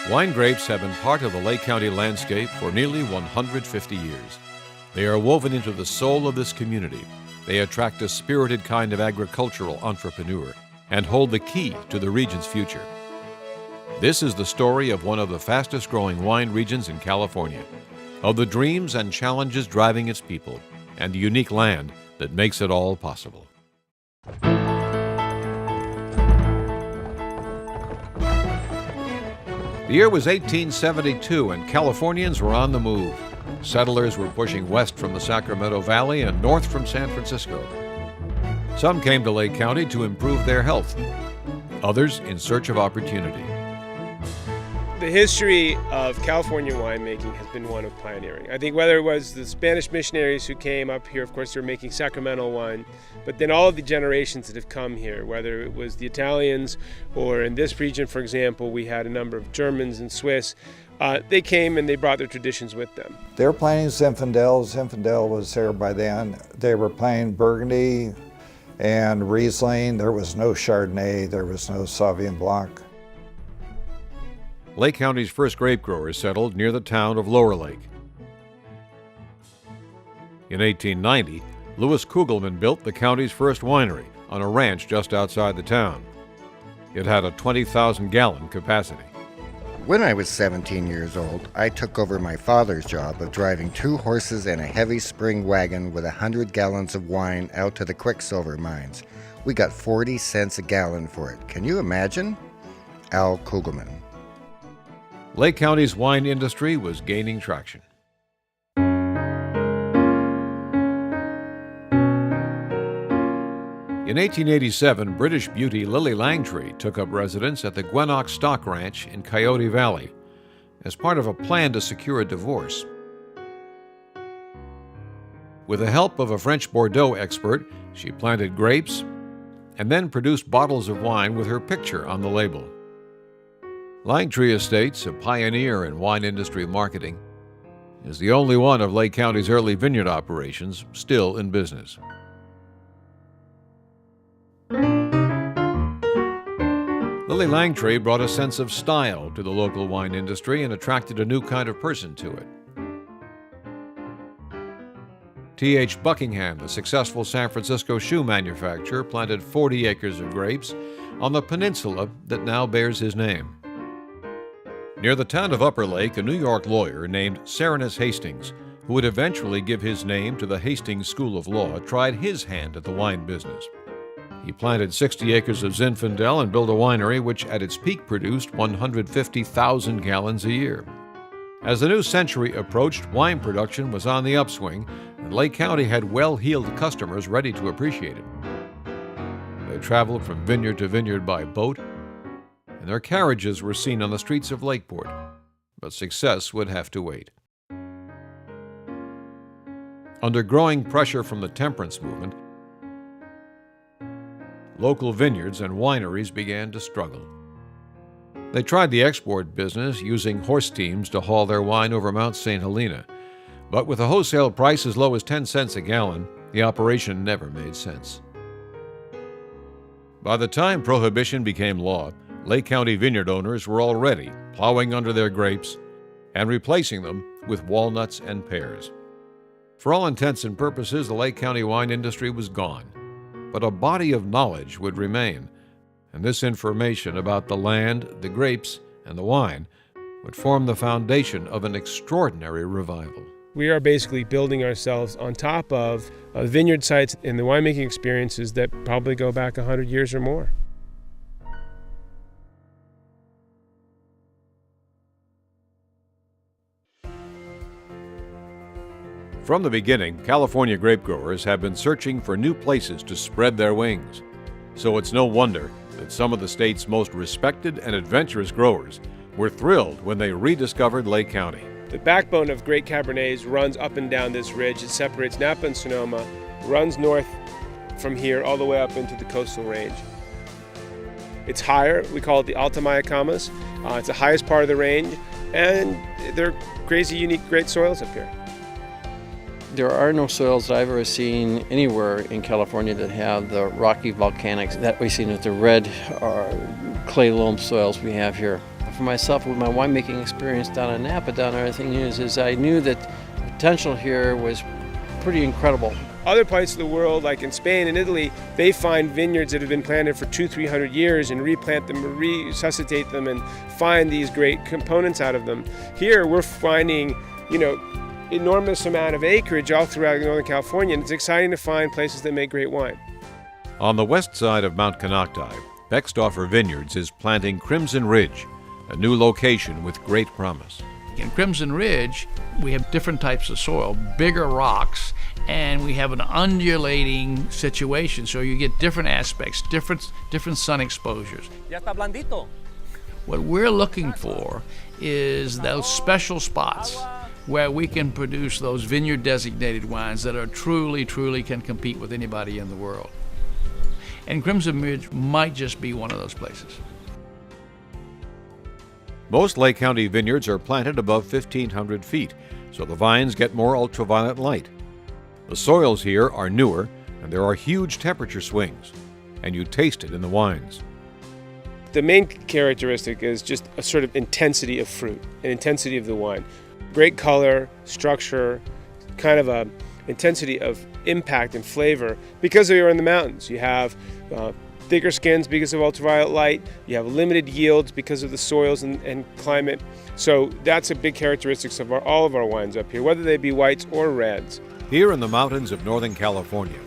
Wine grapes have been part of the Lake County landscape for nearly 150 years. They are woven into the soul of this community. They attract a spirited kind of agricultural entrepreneur and hold the key to the region's future. This is the story of one of the fastest growing wine regions in California, of the dreams and challenges driving its people, and the unique land that makes it all possible. The year was 1872, and Californians were on the move. Settlers were pushing west from the Sacramento Valley and north from San Francisco. Some came to Lake County to improve their health, others in search of opportunity. The history of California winemaking has been one of pioneering. I think whether it was the Spanish missionaries who came up here, of course, they're making Sacramento wine, but then all of the generations that have come here, whether it was the Italians or in this region, for example, we had a number of Germans and Swiss, they came and they brought their traditions with them. They were planting Zinfandel. Zinfandel was here by then. They were planting Burgundy and Riesling. There was no Chardonnay. There was no Sauvignon Blanc. Lake County's first grape growers settled near the town of Lower Lake. In 1890, Louis Kugelman built the county's first winery on a ranch just outside the town. It had a 20,000-gallon capacity. When I was 17 years old, I took over my father's job of driving 2 horses and a heavy spring wagon with 100 gallons of wine out to the Quicksilver mines. We got 40 cents a gallon for it. Can you imagine? Al Kugelman. Lake County's wine industry was gaining traction. In 1887, British beauty Lily Langtry took up residence at the Gwenock Stock Ranch in Coyote Valley as part of a plan to secure a divorce. With the help of a French Bordeaux expert, she planted grapes and then produced bottles of wine with her picture on the label. Langtry Estates, a pioneer in wine industry marketing, is the only one of Lake County's early vineyard operations still in business. Lily Langtry brought a sense of style to the local wine industry and attracted a new kind of person to it. T.H. Buckingham, the successful San Francisco shoe manufacturer, planted 40 acres of grapes on the peninsula that now bears his name. Near the town of Upper Lake, a New York lawyer named Serenus Hastings, who would eventually give his name to the Hastings School of Law, tried his hand at the wine business. He planted 60 acres of Zinfandel and built a winery which at its peak produced 150,000 gallons a year. As the new century approached, wine production was on the upswing, and Lake County had well-heeled customers ready to appreciate it. They traveled from vineyard to vineyard by boat, and their carriages were seen on the streets of Lakeport, but success would have to wait. Under growing pressure from the temperance movement, local vineyards and wineries began to struggle. They tried the export business, using horse teams to haul their wine over Mount St. Helena, but with a wholesale price as low as 10 cents a gallon, the operation never made sense. By the time Prohibition became law, Lake County vineyard owners were already plowing under their grapes and replacing them with walnuts and pears. For all intents and purposes, the Lake County wine industry was gone, but a body of knowledge would remain, and this information about the land, the grapes, and the wine would form the foundation of an extraordinary revival. We are basically building ourselves on top of vineyard sites and the winemaking experiences that probably go back 100 years or more. From the beginning, California grape growers have been searching for new places to spread their wings. So it's no wonder that some of the state's most respected and adventurous growers were thrilled when they rediscovered Lake County. The backbone of great Cabernets runs up and down this ridge. It separates Napa and Sonoma, runs north from here all the way up into the coastal range. It's higher. We call it the Alta Mayacamas. It's the highest part of the range, and they're crazy, unique, great soils up here. There are no soils that I've ever seen anywhere in California that have the rocky volcanics that we've seen with the red clay loam soils we have here. for myself with my winemaking experience down in Napa, down there, the thing is I knew that the potential here was pretty incredible. Other parts of the world, like in Spain and Italy, they find vineyards that have been planted for 200-300 years and replant them, resuscitate them, and find these great components out of them. Here, we're finding, enormous amount of acreage all throughout Northern California, and it's exciting to find places that make great wine. On the west side of Mount Konocti, Beckstoffer Vineyards is planting Crimson Ridge, a new location with great promise. In Crimson Ridge, we have different types of soil, bigger rocks, and we have an undulating situation, so you get different aspects, different sun exposures. Ya está blandito. What we're looking for is those special spots where we can produce those vineyard-designated wines that are truly can compete with anybody in the world. And Crimson Ridge might just be one of those places. Most Lake County vineyards are planted above 1,500 feet, so the vines get more ultraviolet light. The soils here are newer, and there are huge temperature swings, and you taste it in the wines. The main characteristic is just a sort of intensity of fruit, an intensity of the wine. Great color, structure, kind of a intensity of impact and flavor because you're in the mountains. You have thicker skins because of ultraviolet light. You have limited yields because of the soils and climate. So that's a big characteristic of all of our wines up here, whether they be whites or reds. Here in the mountains of Northern California,